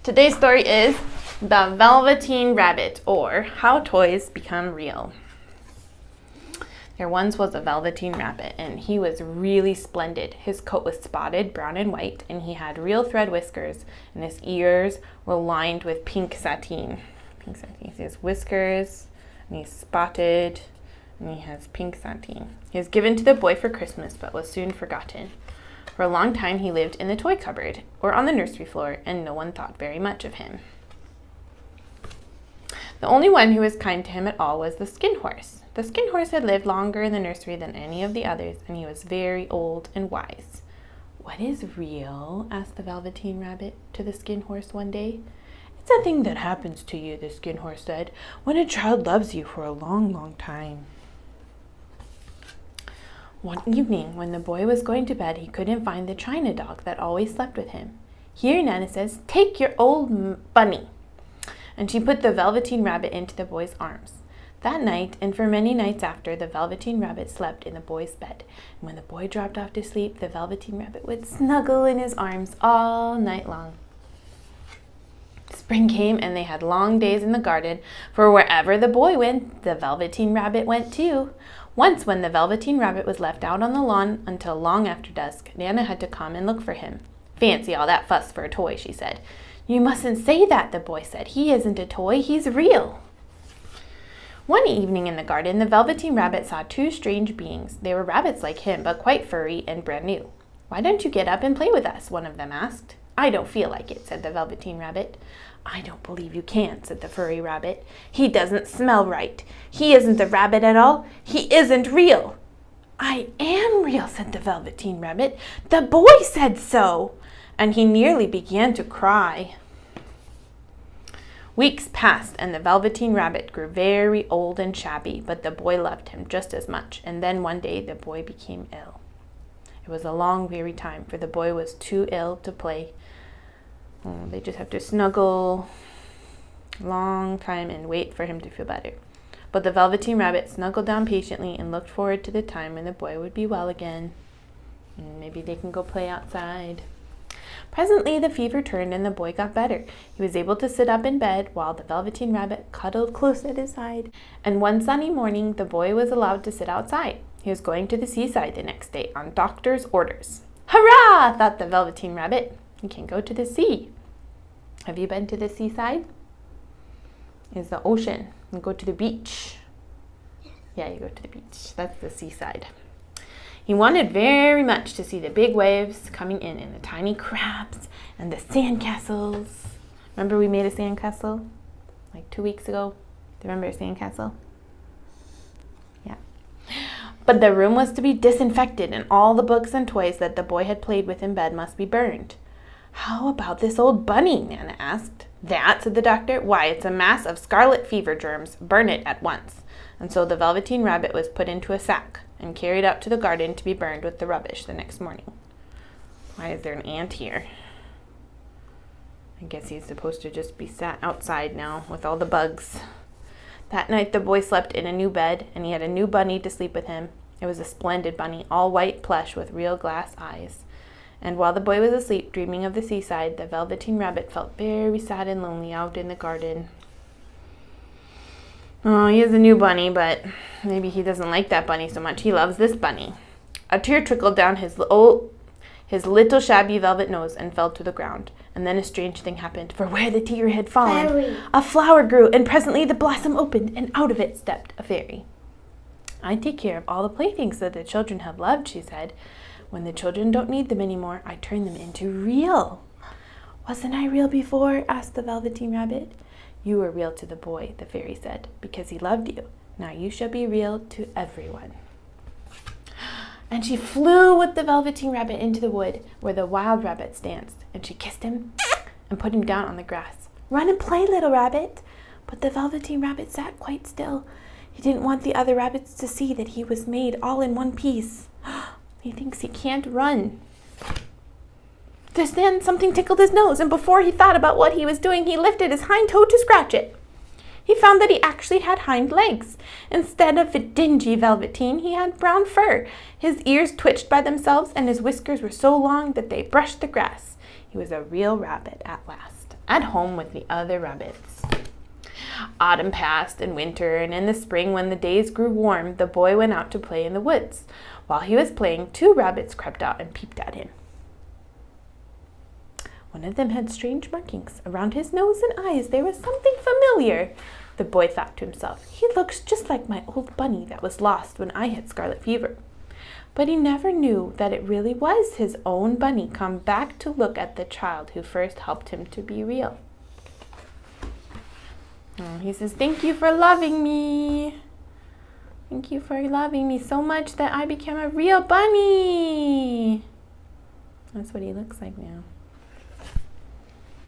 Today's story is The Velveteen Rabbit, or How Toys Become Real. There once was a Velveteen Rabbit, and he was really splendid. His coat was spotted, brown and white, and he had real thread whiskers, and his ears were lined with pink sateen. Pink sateen. He has whiskers, and he's spotted, and he has pink sateen. He was given to the boy for Christmas, but was soon forgotten. For a long time he lived in the toy cupboard or on the nursery floor, and no one thought very much of him. The only one who was kind to him at all was the Skin Horse. The Skin Horse had lived longer in the nursery than any of the others, and he was very old and wise. "What is real?" asked the Velveteen Rabbit to the Skin Horse one day. "It's a thing that happens to you," the Skin Horse said, "when a child loves you for a long, long time." One evening, when the boy was going to bed, he couldn't find the china dog that always slept with him. "Here," Nana says, "take your old bunny." And she put the Velveteen Rabbit into the boy's arms. That night, and for many nights after, the Velveteen Rabbit slept in the boy's bed. And when the boy dropped off to sleep, the Velveteen Rabbit would snuggle in his arms all night long. Spring came, and they had long days in the garden, for wherever the boy went, the Velveteen Rabbit went too. Once, when the Velveteen Rabbit was left out on the lawn until long after dusk, Nana had to come and look for him. "Fancy all that fuss for a toy," she said. "You mustn't say that," the boy said. "He isn't a toy, he's real." One evening in the garden, the Velveteen Rabbit saw two strange beings. They were rabbits like him, but quite furry and brand new. "Why don't you get up and play with us?" one of them asked. "I don't feel like it," said the Velveteen Rabbit. "I don't believe you can," said the furry rabbit. "He doesn't smell right. He isn't a rabbit at all. He isn't real." "I am real," said the Velveteen Rabbit. "The boy said so." And he nearly began to cry. Weeks passed, and the Velveteen Rabbit grew very old and shabby, but the boy loved him just as much. And then one day the boy became ill. It was a long, weary time, for the boy was too ill to play. They just have to snuggle a long time and wait for him to feel better. But the Velveteen Rabbit snuggled down patiently and looked forward to the time when the boy would be well again. And maybe they can go play outside. Presently the fever turned and the boy got better. He was able to sit up in bed while the Velveteen Rabbit cuddled close at his side. And one sunny morning the boy was allowed to sit outside. He was going to the seaside the next day on doctor's orders. "Hurrah!" thought the Velveteen Rabbit. "He can go to the sea." Have you been to the seaside? It's the ocean. You go to the beach. Yeah, you go to the beach. That's the seaside. He wanted very much to see the big waves coming in and the tiny crabs and the sandcastles. Remember we made a sandcastle like 2 weeks ago? Do you remember a sandcastle? Yeah. But the room was to be disinfected, and all the books and toys that the boy had played with in bed must be burned. "How about this old bunny?" Nana asked. "That," said the doctor. "Why, it's a mass of scarlet fever germs. Burn it at once." And so the Velveteen Rabbit was put into a sack and carried out to the garden to be burned with the rubbish the next morning. Why is there an ant here? I guess he's supposed to just be sat outside now with all the bugs. That night the boy slept in a new bed, and he had a new bunny to sleep with him. It was a splendid bunny, all white plush with real glass eyes. And while the boy was asleep, dreaming of the seaside, the Velveteen Rabbit felt very sad and lonely out in the garden. Oh, he has a new bunny, but maybe he doesn't like that bunny so much. He loves this bunny. A tear trickled down his little shabby velvet nose and fell to the ground. And then a strange thing happened, for where the tear had fallen, Fairy. a flower grew, and presently the blossom opened, and out of it stepped a fairy. "I take care of all the playthings that the children have loved," she said. "When the children don't need them anymore, I turn them into real." "Wasn't I real before?" asked the Velveteen Rabbit. "You were real to the boy," the fairy said, "because he loved you. Now you shall be real to everyone." And she flew with the Velveteen Rabbit into the wood where the wild rabbits danced, and she kissed him and put him down on the grass. "Run and play, little rabbit." But the Velveteen Rabbit sat quite still. He didn't want the other rabbits to see that he was made all in one piece. He thinks he can't run. Just then something tickled his nose, and before he thought about what he was doing, he lifted his hind toe to scratch it. He found that he actually had hind legs. Instead of a dingy velveteen, he had brown fur. His ears twitched by themselves, and his whiskers were so long that they brushed the grass. He was a real rabbit at last. at home with the other rabbits. Autumn passed and winter, and in the spring when the days grew warm, the boy went out to play in the woods. While he was playing, 2 rabbits crept out and peeped at him. One of them had strange markings around his nose and eyes. There was something familiar. The boy thought to himself, he looks just like my old bunny that was lost when I had scarlet fever. But he never knew that it really was his own bunny come back to look at the child who first helped him to be real. Oh, he says, thank you for loving me. Thank you for loving me so much that I became a real bunny. That's what he looks like now.